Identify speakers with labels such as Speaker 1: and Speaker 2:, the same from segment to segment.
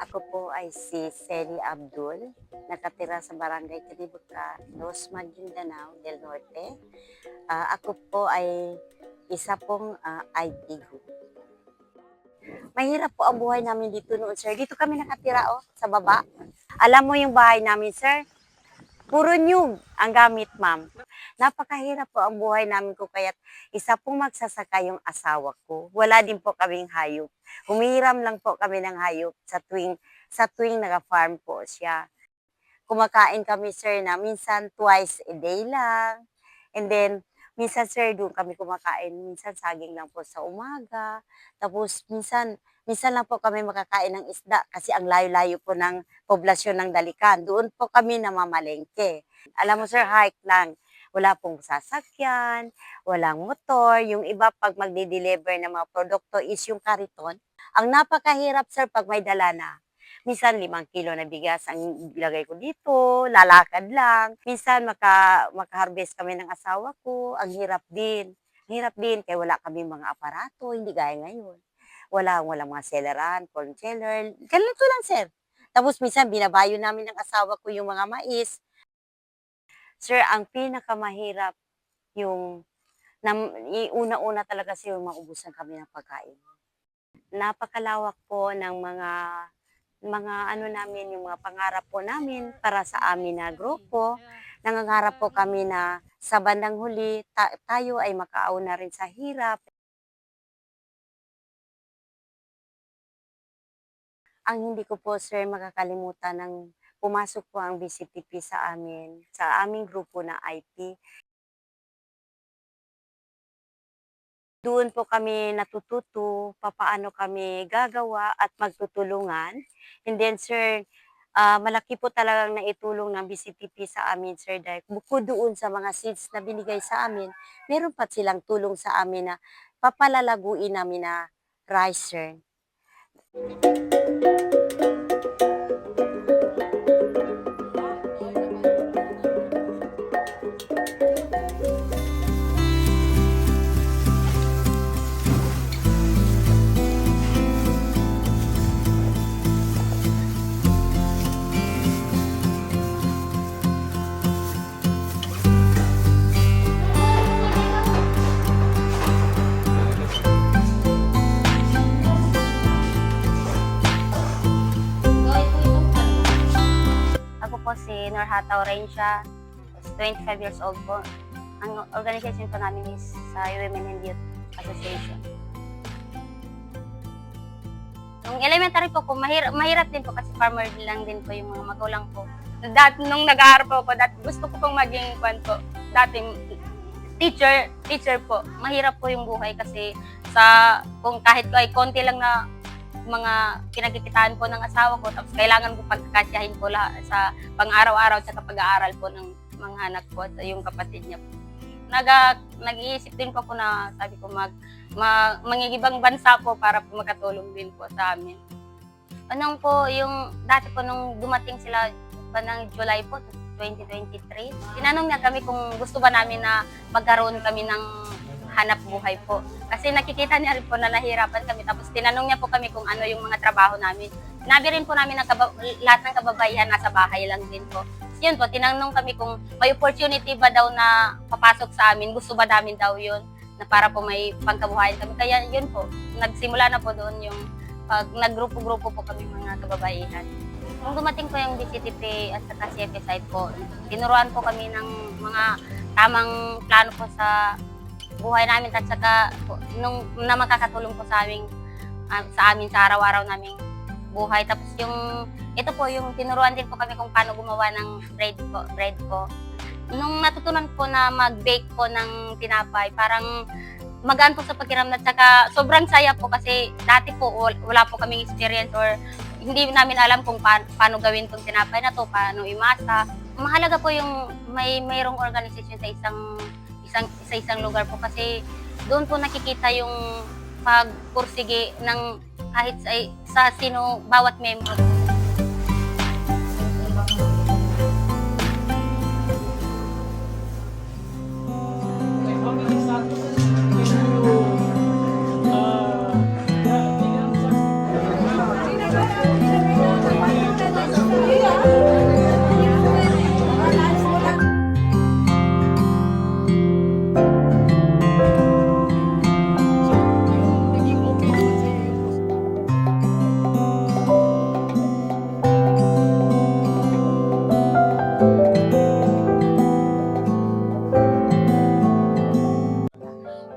Speaker 1: Ako po ay si Sally Abdul, nakatira sa Barangay Tribuca, Los Maguindanao del Norte. Ako po ay isa pong IT group. Mahirap po ang buhay namin dito noon, sir. Dito kami nakatira, sa baba. Alam mo yung bahay namin, sir? Puro nyug ang gamit, ma'am. Napakahirap po ang buhay namin ko kaya't isa pong magsasaka yung asawa ko. Wala din po kaming hayop. Humihiram lang po kami ng hayop sa tuwing naka-farm po siya. Kumakain kami, sir, na minsan twice a day lang. And then, minsan, sir, doon kami kumakain. Minsan, saging lang po sa umaga. Tapos, minsan lang po kami makakain ng isda kasi ang layo-layo po ng poblasyon ng Dalican. Doon po kami namamalengke. Alam mo, sir, hike lang. Wala pong sasakyan, walang motor. Yung iba, pag magdi-deliver ng mga produkto is yung kariton. Ang napakahirap, sir, pag may dala na. Minsan 5 kilo na bigas ang ilagay ko dito, lalakad lang. Minsan maka-harvest kami ng asawa ko, ang hirap din. Hirap din kaya wala kami mga aparato, hindi gaya ngayon. Walang mga selleran, corn seller. Ganito lang, sir. Tapos minsan binabayo namin ng asawa ko yung mga mais. Sir, ang pinakamahirap yung una-una talaga sir, maubusan kami ng pagkain. Napakalawak po ng mga ano namin, yung mga pangarap po namin para sa amin na grupo. Nangangarap po kami na sa bandang huli, tayo ay makaauna rin sa hirap. Ang hindi ko po, sir, makakalimutan ng pumasok po ang BCTP sa amin, sa aming grupo na IT. Doon po kami natututo papaano kami gagawa at magtutulungan. And then, sir, malaki po talagang naitulong ng BCTP sa amin, sir, dahil bukod doon sa mga seeds na binigay sa amin, meron pa silang tulong sa amin na papalalaguin namin na rice, sir. Ako po si Norhata Orencia, 25 years old po. Ang organization po namin is sa Women and Youth Association. Nung elementary po mahirap din po kasi farmer lang din po yung mga magulang ko. Nung nag-aaral po ako, gusto ko pong maging dating teacher po. Mahirap po yung buhay kasi kung kahit ay konti lang na mga pinagikitaan po ng asawa ko, tapos kailangan ko pagkakasyahin po sa pang-araw-araw sa pag-aaral po ng mga anak ko at yung kapatid niya po. Nag-iisip din po ako na sabi ko mangigibang bansa po para po makatulong din po sa amin. Anong po yung dati po nung dumating sila pa ng July po 2023, tinanong niya kami kung gusto ba namin na magkaroon kami ng hanap buhay po. Kasi nakikita niya rin po na nahirapan kami. Tapos tinanong niya po kami kung ano yung mga trabaho namin. Sinabi rin po namin na lahat ng kababaihan nasa bahay lang din po. Yun po, tinanong kami kung may opportunity ba daw na papasok sa amin. Gusto ba namin daw yun na para po may pangkabuhayan kami. Kaya yun po, nagsimula na po doon yung naggrupo-grupo po kami mga kababaihan. Nung dumating po yung BCTP at saka CFA site po, tinuruan po kami ng mga tamang plano po sa buhay namin at saka nung na makakatulong po sa amin sa araw-araw naming buhay. Tapos ito po yung tinuruan din po kami kung paano gumawa ng bread po. Nung natutunan po na mag-bake po ng tinapay, parang magaan po sa pakiramdam at saka sobrang saya po kasi dati po wala po kaming experience or hindi namin alam kung paano gawin tong tinapay na to, paano imasa. mahalaga po yung mayroong organisasyon sa isang lugar po kasi doon po nakikita yung pagpursige ng kahit sa sino bawat membro.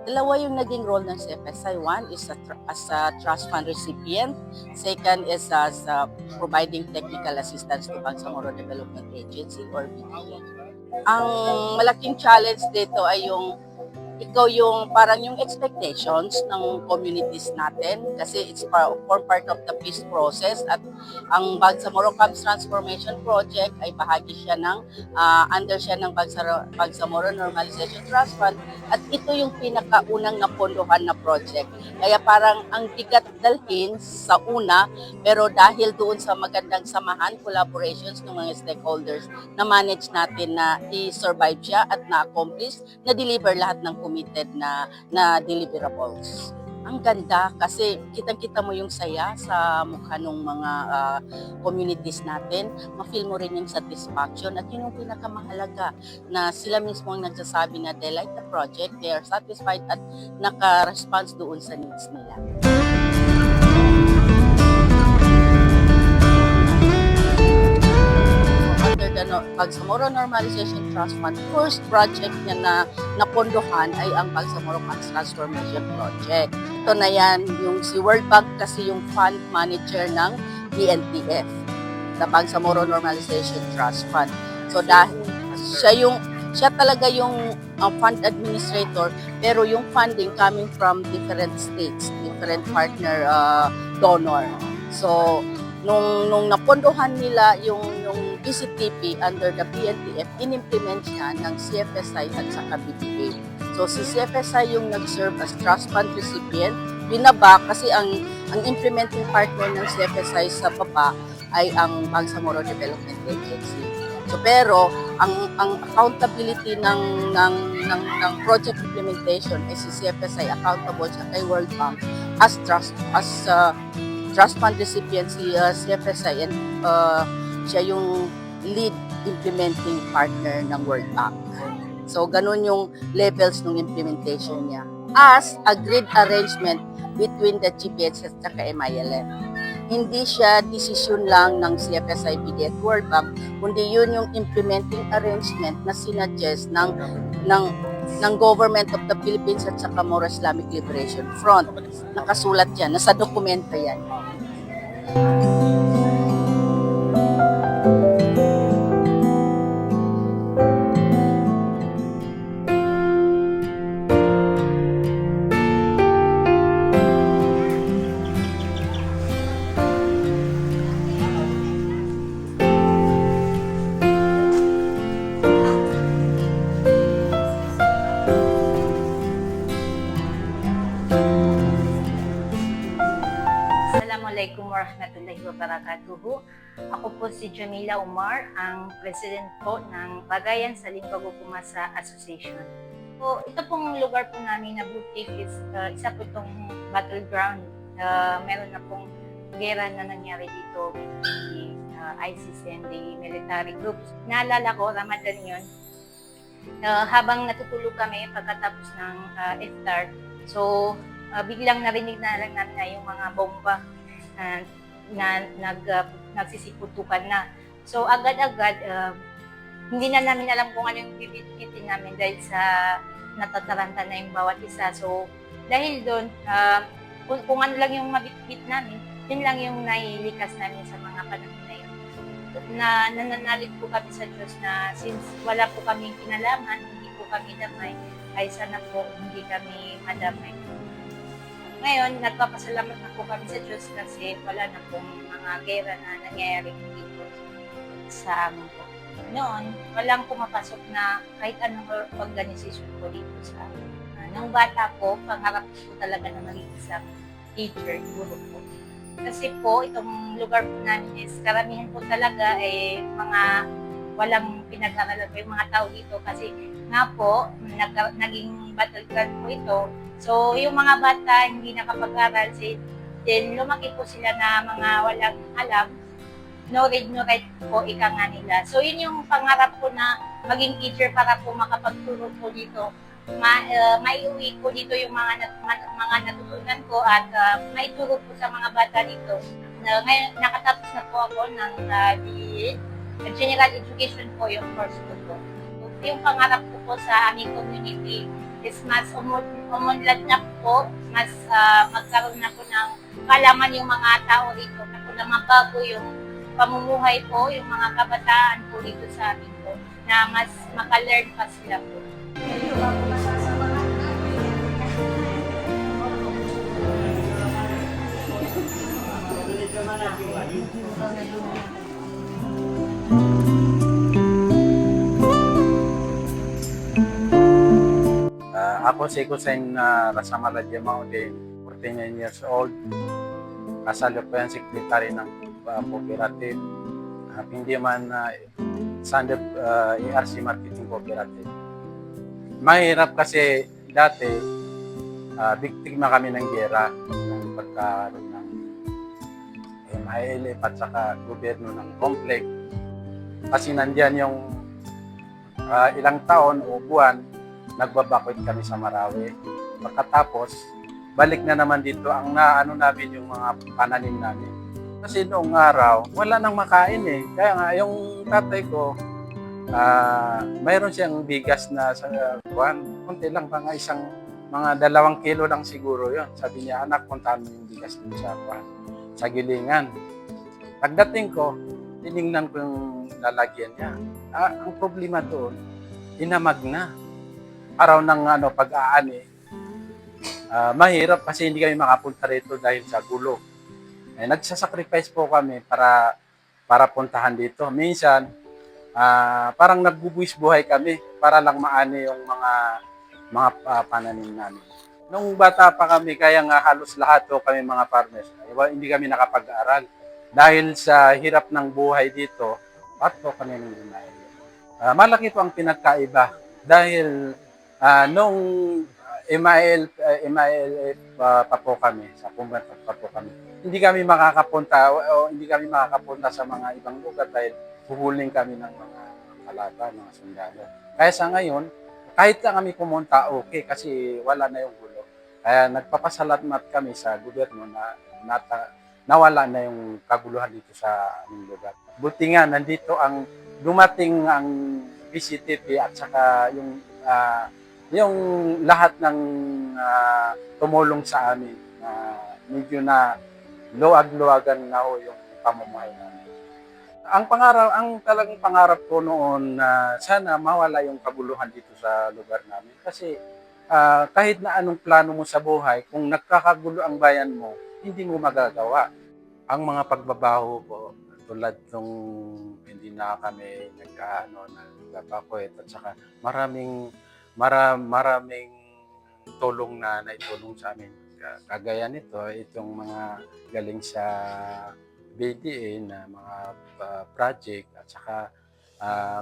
Speaker 2: Dalawa yung naging role ng CFSI. One is as a trust fund recipient. Second is as providing technical assistance to Bangsamoro Development Agency or BDA. Ang malaking challenge dito ay yung ikaw yung parang yung expectations ng communities natin kasi it's part of the peace process at ang Bangsamoro Camps Transformation Project ay bahagi siya ng under siya ng Bangsamoro Normalization Trust Fund at ito yung pinakaunang napondohan na project. Kaya parang ang bigat dalhin sa una pero dahil doon sa magandang samahan, collaborations ng mga stakeholders na manage natin na i-survive siya at na-accomplish, na-deliver lahat ng committed na deliverables. Ang ganda kasi kitang-kita mo yung saya sa mukha ng mga communities natin. Ma-feel mo rin yung satisfaction at yun yung pinakamahalaga na sila mismo ang nagsasabi na they like the project, they are satisfied at naka-response doon sa needs nila. Bangsamoro Normalization Trust Fund, first project niya na napondohan ay ang Bangsamoro Camps Transformation Project. Ito na yan, yung si World Bank kasi yung fund manager ng BNTF, the Bangsamoro Normalization Trust Fund. So dahil siya talaga yung fund administrator, pero yung funding coming from different states, different partner donor. So nung napondohan nila yung PCTP under the BNTF, in-implement siya ng CFSI at saka BBA. So si CFSI yung nag-serve as trust fund recipient, binaba kasi ang implementing partner ng CFSI sa baba ay ang Bangsamoro Development Agency. So pero ang accountability ng project implementation ay si CFSI accountable siya kay World Bank as trust fund recipient si CFSI and siya yung lead implementing partner ng World Bank. So, ganun yung levels ng implementation niya. As agreed arrangement between the GPH at saka MILF. Hindi siya decision lang ng CFSI, BD at World Bank, kundi yun yung implementing arrangement na sinuggest ng Government of the Philippines at saka Moro Islamic Liberation Front. Nakasulat yan, nasa dokumento yan.
Speaker 3: Assalamualaikum warahmatullahi wabarakatuh. Ako po si Jamila Umar, ang president po ng Bagayan Salimbago Pumasa Association. So, ito pong lugar po namin na Blue Cave is isa po itong battleground. Meron na pong gera na nangyari dito with the ISIS and the military groups. Naalala ko, Ramadan yun. Habang natutulog kami pagkatapos ng iftar, so biglang narinig na lang namin na yung mga bomba na nagsisiputukan na. So agad-agad, hindi na namin alam kung ano yung bibitbitin namin dahil sa natataranta na yung bawat isa. So dahil doon, kung ano lang yung mabitbit namin, yun lang yung nailikas namin sa mga panahon na yun. Nananalig po kami sa Diyos na since wala po kami kinalaman, hindi po kami damay, ay sana po hindi kami madamay. Ngayon, nagpapasalamat na po kami sa Diyos kasi wala na pong mga gera na nangyayari dito sa amin po. noon, walang pumapasok na kahit anong organization po dito sa nung bata po, pangarap ko po talaga na maging isang teacher, guro po. Kasi po, itong lugar po namin is karamihan po talaga mga walang pinag-aralan po yung mga tao dito kasi nga po, naging battleground po ito. So, yung mga bata hindi nakapag-aral, then lumaki po sila na mga walang alam, no read, no write po, ika nga nila. So, yun yung pangarap ko na maging teacher para po makapagturo po dito. Maiuwi ko dito yung mga natutunan ko at maituro po sa mga bata dito. Ngayon, nakatapos na po ako ng General Education po yung course ko po. Yung pangarap ko po sa aming community is mas umunlad na po, mas magkaroon na po ng kalaman yung mga tao dito na mabago yung pamumuhay po, yung mga kabataan po dito sa amin po, na mas makalearn pa sila po.
Speaker 4: Ako si Kusen Rasamala Jemaudin, 49 years old. Kasalukuyan secretary ng cooperative. Hindi man Sunday ERC Marketing Cooperative. Mahirap kasi dati biktima kami ng giyera ng pagkaroon ng MILF at saka gobyerno ng complex. Kasi nandyan yung ilang taon o buwan nagbabakwit kami sa Marawi. Pagkatapos, balik na naman dito ang naano namin yung mga pananim namin. Kasi noong araw, wala nang makain eh. Kaya nga, yung tatay ko, mayroon siyang bigas na sa buwan. Kunti lang pa nga mga 2 kilo lang siguro yon. Sabi niya, anak, puntahan mo yung bigas dito sa buwan. Sa gilingan. Pagdating ko, tinignan ko yung lalagyan niya. Ang problema doon, inamag na. Araw ng pag-aani, mahirap kasi hindi kami makapunta rito dahil sa gulo. Nagsasacrifice po kami para puntahan dito. Minsan, parang nagbubuwis buhay kami para lang maani yung mga pananim namin. Nung bata pa kami, kaya nga halos lahat po kami mga farmers. Hindi kami nakapag-aral. Dahil sa hirap ng buhay dito, part po kami ng lumayan. Malaki po ang pinagkaiba dahil nung MILF pa po kami, sa Pumbat pa po kami, hindi kami makakapunta sa mga ibang lugar dahil huhuling kami ng mga kalaban, mga sundalo. Kaya sa ngayon, kahit na kami pumunta, okay, kasi wala na yung gulo. Kaya nagpapasalamat kami sa gobyerno na nawala na yung kaguluhan dito sa aming lugar. Buti nga, nandito dumating ang BCTP at saka yung lahat ng tumulong sa amin medyo na luwag-luwagan na ho yung pamumuhay namin. Ang talagang pangarap ko noon na sana mawala yung kaguluhan dito sa lugar namin kasi kahit na anong plano mo sa buhay, kung nagkakagulo ang bayan mo, hindi mo magagawa. Ang mga pagbabaho po, tulad nung hindi na kami nagpapakwet at saka maraming tulong na naitulong sa amin. Kagaya nito, itong mga galing sa BDA na mga project at saka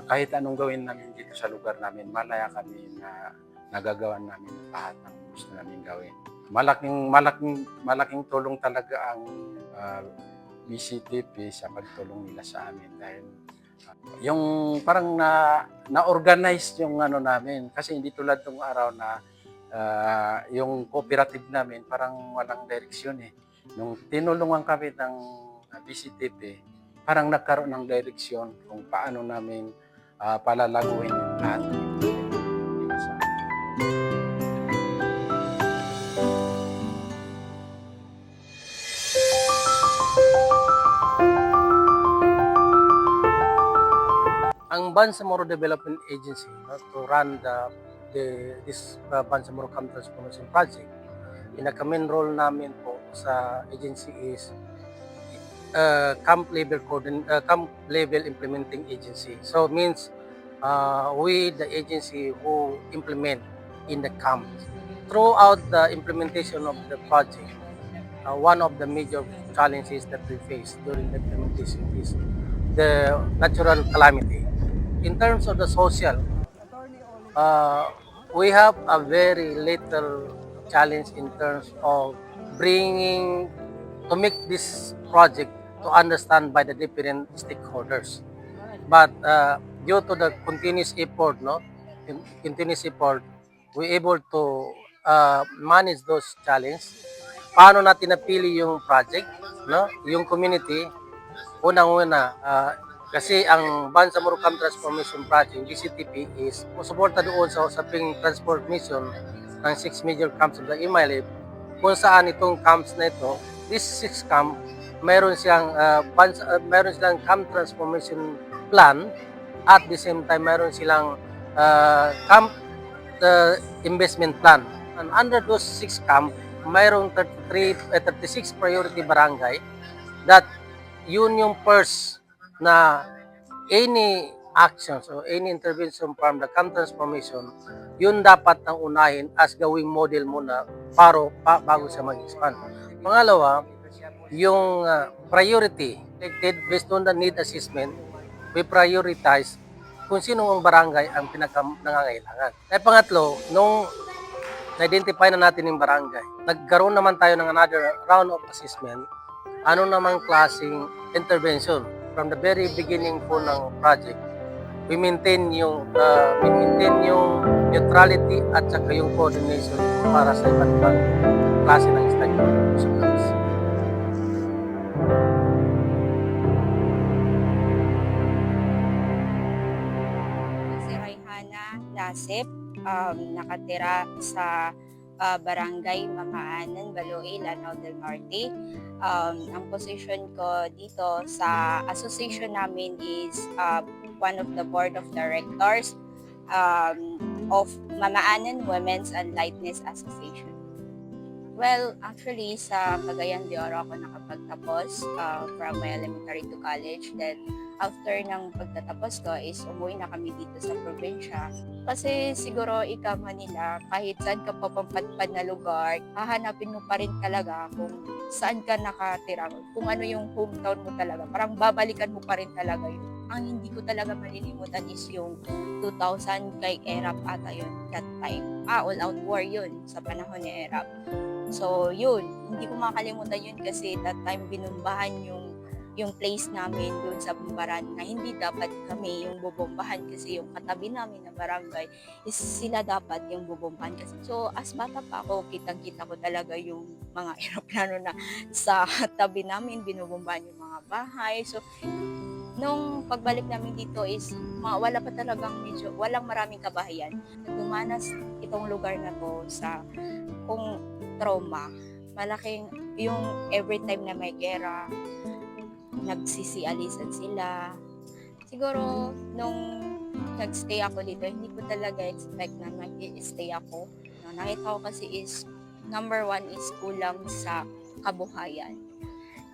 Speaker 4: kahit anong gawin namin dito sa lugar namin, malaya kami na nagagawa namin lahat ng gusto namin gawin. Malaking tulong talaga ang BCTP sa pagtulong nila sa amin dahil yung parang na-organize yung namin kasi hindi tulad ng araw na yung cooperative namin parang walang direksyon eh. Nung tinulungan kami ng BCTP, parang nagkaroon ng direksyon kung paano namin palalaguin yung lahat ng nila sa amin.
Speaker 5: Ang Bangsamoro Development Agency to run this Bangsamoro Camp Transformation Project, pinaka-main role namin po sa agency is camp level implementing agency. So it means we, the agency who implement in the camp. Throughout the implementation of the project, one of the major challenges that we face during the implementation is the natural calamity. In terms of the social, we have a very little challenge in terms of bringing to make this project to understand by the different stakeholders. But due to the continuous effort, no, continuous effort, we able to manage those challenges. Paano natin napili yung project, no, yung community, unang-una, kasi ang Bangsamoro Camp Transformation Project, BCTP, is suporta doon sa usaping transformation ng 6 major camps of the IMAILIP, kung saan itong camps na ito, this 6 camp, mayroon silang camp transformation plan, at the same time mayroon silang camp investment plan. And under those 6 camp, mayroong 36 priority barangay that yun yung first na any actions or any intervention from the camp transformation, yun dapat ang unahin as gawing model muna bago siya mag-expand. Pangalawa, yung priority, based on the need assessment, we prioritize kung sino ang barangay ang pinaka-nangangailangan. At pangatlo, nung na-identify na natin yung barangay, nagkaroon naman tayo ng another round of assessment, ano namang klaseng intervention. From the very beginning po ng project, we maintain yung neutrality at saka yung coordination para sa iba't ibang klase ng stakeholders.
Speaker 6: Si Rayhana Lasip, nakatira sa Barangay Mamaanan, Baloy, Lanao del Norte. Ang position ko dito sa association namin is one of the board of directors of Mamaanan Women's and Lightness Association. Well, actually, sa Cagayan de Oro ako nakapagtapos from my elementary to college. Then, after ng pagtatapos ko is umuwi na kami dito sa probinsya. Kasi siguro ika Manila, kahit saan ka papampadpad na lugar, hahanapin mo pa rin talaga kung saan ka nakatira, kung ano yung hometown mo talaga. Parang babalikan mo pa rin talaga yun. Ang hindi ko talaga malilimutan is yung 2000 kay Erap ata yun, that time. All out war yun sa panahon ni Erap. So yun, hindi ko makalimutan yun kasi that time binumbahan yung place namin doon sa Bumbaran na hindi dapat kami yung bubombahan kasi yung katabi namin na barangay is sila dapat yung bubombahan kasi. So as bata pa ako, kitang-kita ko talaga yung mga aeroplano na sa tabi namin, binubombahan yung mga bahay. So nung pagbalik namin dito is wala pa talagang walang maraming kabahayan. Dumanas itong lugar na to sa kung trauma, malaking yung every time na may gera, nagsisialisan sila. Siguro, nung nagstay ako dito, hindi ko talaga expect na mag-stay ako. Nakita ko kasi is, number 1 is kulang sa kabuhayan.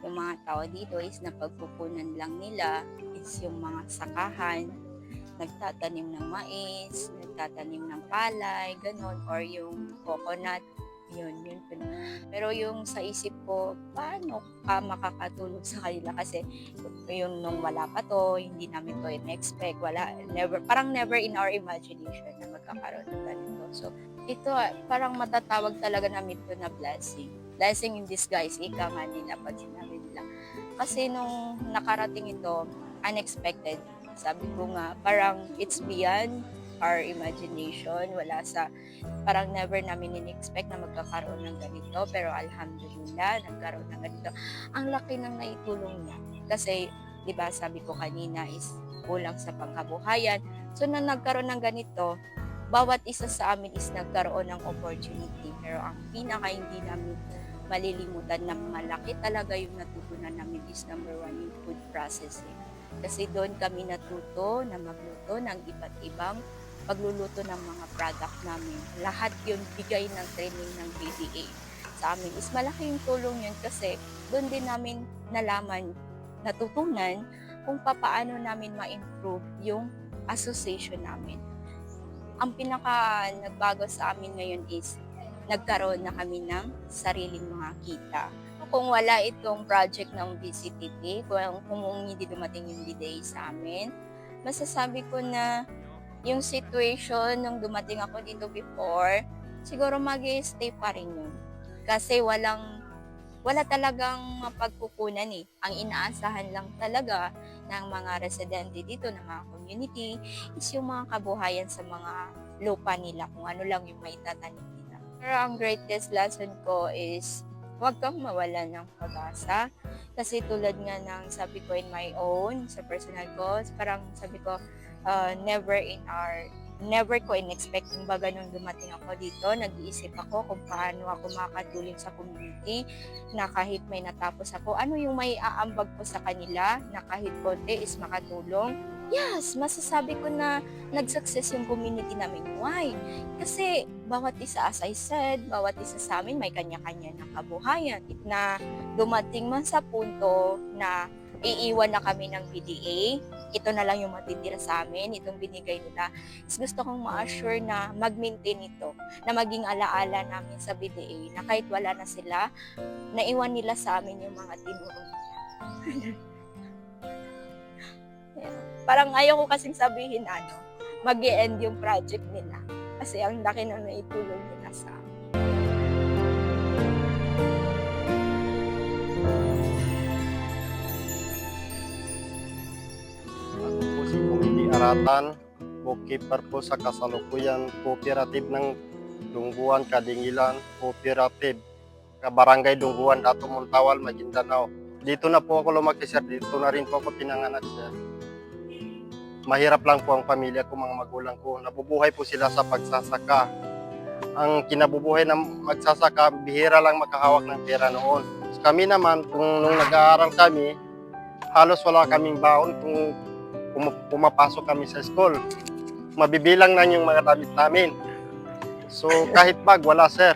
Speaker 6: Yung mga tao dito is napagpupunan lang nila is yung mga sakahan, nagtatanim ng mais, nagtatanim ng palay, ganon, or yung coconut. Yun. Pero yung sa isip ko, paano ka makakatulong sa kanila? Kasi yung nung wala pa to, hindi namin to in-expect. Parang never in our imagination na magkakaroon ng ganito. So, ito parang matatawag talaga namin to na blessing. Blessing in disguise, ika nga nila pag sinabi nila. Kasi nung nakarating ito, unexpected. Sabi ko nga, parang it's beyond our imagination, parang never namin in-expect na magkakaroon ng ganito, pero alhamdulillah, nagkaroon ng ganito. Ang laki ng naitulong niya. Kasi, di ba, sabi ko kanina is kulang sa pangkabuhayan. So, nung nagkaroon ng ganito, bawat isa sa amin is nagkaroon ng opportunity. Pero ang pinaka hindi namin malilimutan na malaki talaga yung natutunan namin is number 1, yung food processing. Kasi doon kami natuto na magluto ng iba't ibang pagluluto ng mga product namin. Lahat yun bigay ng training ng BDA sa amin. Is malaki yung tulong yun kasi doon din namin nalaman natutunan kung papaano namin ma-improve yung association namin. Ang pinaka nagbago sa amin ngayon is nagkaroon na kami ng sariling mga kita. Kung wala itong project ng BCTP, kung hindi dumating yung DDA sa amin, masasabi ko na yung situation nung dumating ako dito before, siguro mag-stay pa rin yun. Kasi wala talagang pagkukunan eh. Ang inaasahan lang talaga ng mga residente dito, ng mga community, is yung mga kabuhayan sa mga lupa nila, kung ano lang yung maitatanim nila. Pero ang greatest lesson ko is huwag kang mawala ng pag-asa. Kasi tulad nga ng sabi ko in my own, sa personal ko, parang sabi ko, never ko in-expect yung baga nung dumating ako dito. Nag-iisip ako kung paano ako makakatulong sa community, na kahit may natapos ako, ano yung may aambag ko sa kanila, na kahit konti is makatulong. Yes, masasabi ko na nag-success yung community namin. Why? Kasi bawat isa, as I said, bawat isa sa amin may kanya-kanya ng kabuhayan. Na dumating man sa punto na iiwan na kami ng BDA, ito na lang yung matitira sa amin, itong binigay nila. Gusto kong ma-assure na mag-maintain ito, na maging alaala namin sa BDA, na kahit wala na sila, naiwan nila sa amin yung mga tinuro nila. Yeah. Parang ayaw ko kasing sabihin mag-e-end yung project nila. Kasi ang laki na naitulong nila sa amin.
Speaker 7: Ako po si Kumili Aratan, bookkeeper po sa kasalukuyan cooperative ng Dungguan Kadingilan Cooperative, Kabarangay Dungguan, Dato Montawal, Maguindanao. Dito na po ako lumaki, sir. Dito na rin po ako pinanganak, sir. Mahirap lang po ang pamilya ko, mga magulang ko. Nabubuhay po sila sa pagsasaka. Ang kinabubuhay ng magsasaka, bihira lang makahawak ng pera noon. Kami naman, kung nung nag-aaral kami, halos wala kaming baon kung pumapasok kami sa school. Mabibilang lang yung mga damit namin. So kahit bag, wala, sir.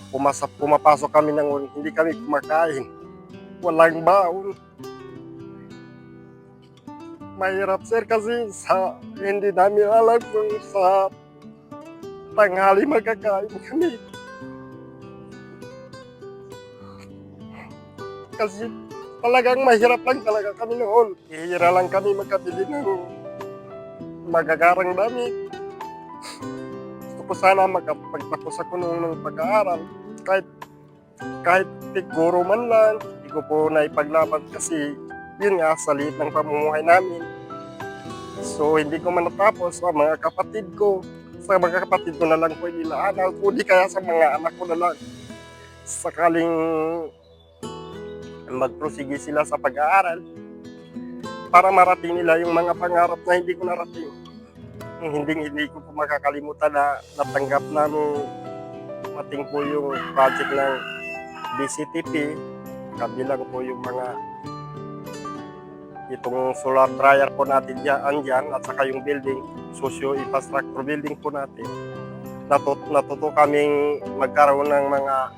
Speaker 7: Pumapasok kami ng hindi kami kumakain. Walang baon. Mahirap, sir, kasi hindi namin alam kung sa tanghali magkakain kami. Kasi talagang mahirap lang talaga kami noon. Hihira lang kami magkabili ng magagarang damit. Gusto ko sana magpagtapos ako nung pag-aaral. Kahit guro man lang, hindi ko po naipaglaban kasi yun nga, sa liit ng pamumuhay namin. So, hindi ko man natapos sa mga kapatid ko. Sa mga kapatid ko na lang po inilaanan. Kundi kaya sa mga anak ko na lang. Sakaling magprosige sila sa pag-aaral para marating nila yung mga pangarap na hindi ko narating. Hindi ko po makakalimutan na natanggap namin mating po yung project ng BCTP. Kabilang po yung mga itong solar dryer po natin dyan at saka yung building, socio-infrastructure building po natin. Natuto kaming magkaroon ng mga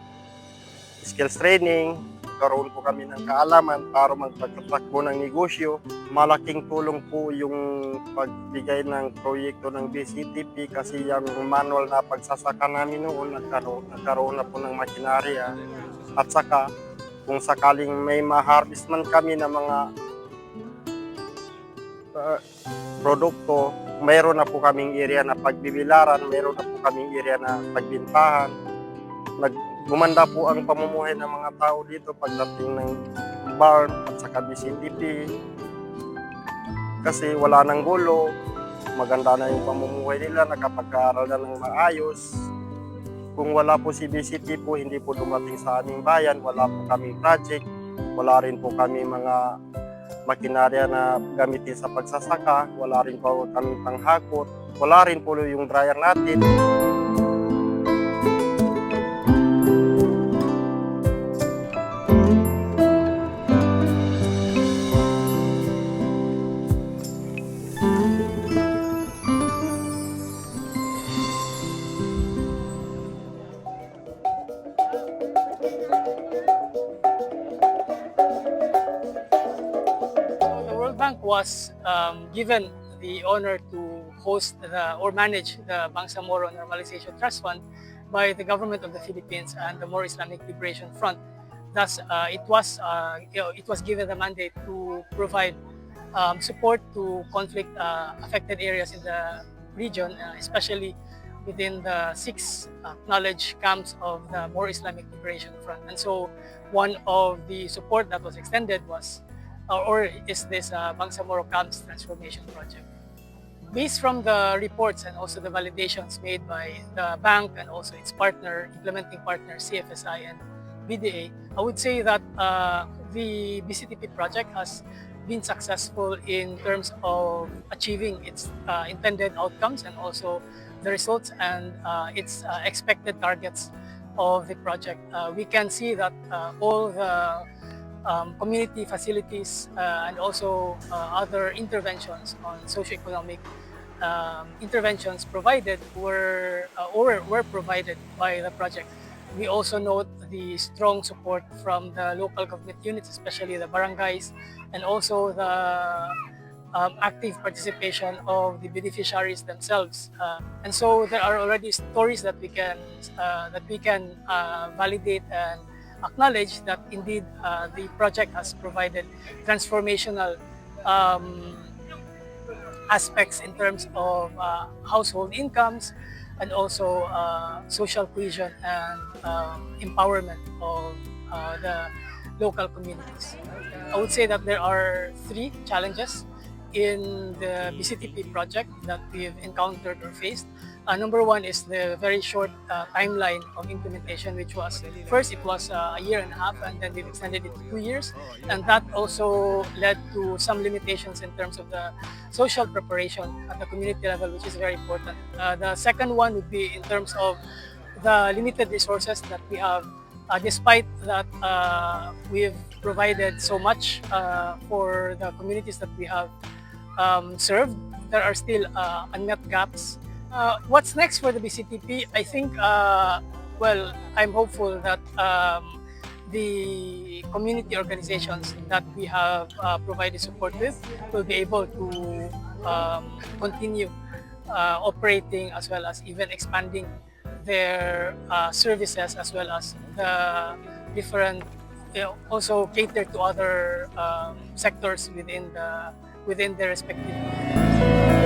Speaker 7: skills training, magkaroon po kami ng kaalaman para magpagtatakbo ng negosyo. Malaking tulong po yung pagbigay ng proyekto ng BCTP kasi yung manual na pagsasaka namin noon nagkaroon na po ng makinarya. At saka kung sakaling may ma-harvest man kami ng mga produkto, mayroon na po kaming area na pagbibilaran, mayroon na po kaming area na pagbintahan. Gumanda po ang pamumuhay ng mga tao dito pagdating ng barn at saka BCTP. Kasi wala nang gulo, maganda na yung pamumuhay nila, nakapag-aaral na ng maayos. Kung wala po si BCTP po, hindi po dumating sa aming bayan, wala po kaming project, wala rin po kami mga makinarya na gamitin sa pagsasaka, wala rin po kami panghakot, wala rin po yung dryer natin.
Speaker 8: was given the honor to host or manage the Bangsamoro Normalization Trust Fund by the government of the Philippines and the More Islamic Liberation Front. Thus, it was given the mandate to provide support to conflict-affected areas in the region, especially within the 6 acknowledged camps of the More Islamic Liberation Front. And so, one of the support that was extended was, is this Bangsamoro Camps Transformation Project. Based from the reports and also the validations made by the bank and also its implementing partner CFSI and BDA, I would say that the BCTP project has been successful in terms of achieving its intended outcomes and also the results and its expected targets of the project. We can see that all the community facilities and also other interventions on socioeconomic interventions provided were provided by the project. We also note the strong support from the local government units, especially the barangays, and also the active participation of the beneficiaries themselves. And so there are already stories that we can validate and acknowledge that indeed the project has provided transformational aspects in terms of household incomes and also social cohesion and empowerment of the local communities. I would say that there are 3 challenges in the BCTP project that we've encountered or faced. Number 1 is the very short timeline of implementation, which was first it was a year and a half, and then we've extended it to 2 years, and that also led to some limitations in terms of the social preparation at the community level, which is very important. The second one would be in terms of the limited resources that we have. Despite that we've provided so much for the communities that we have served, there are still unmet gaps. What's next for the BCTP? I think, well, I'm hopeful that the community organizations that we have provided support with will be able to continue operating as well as even expanding their services, as well as the different, also cater to other sectors within their respective communities.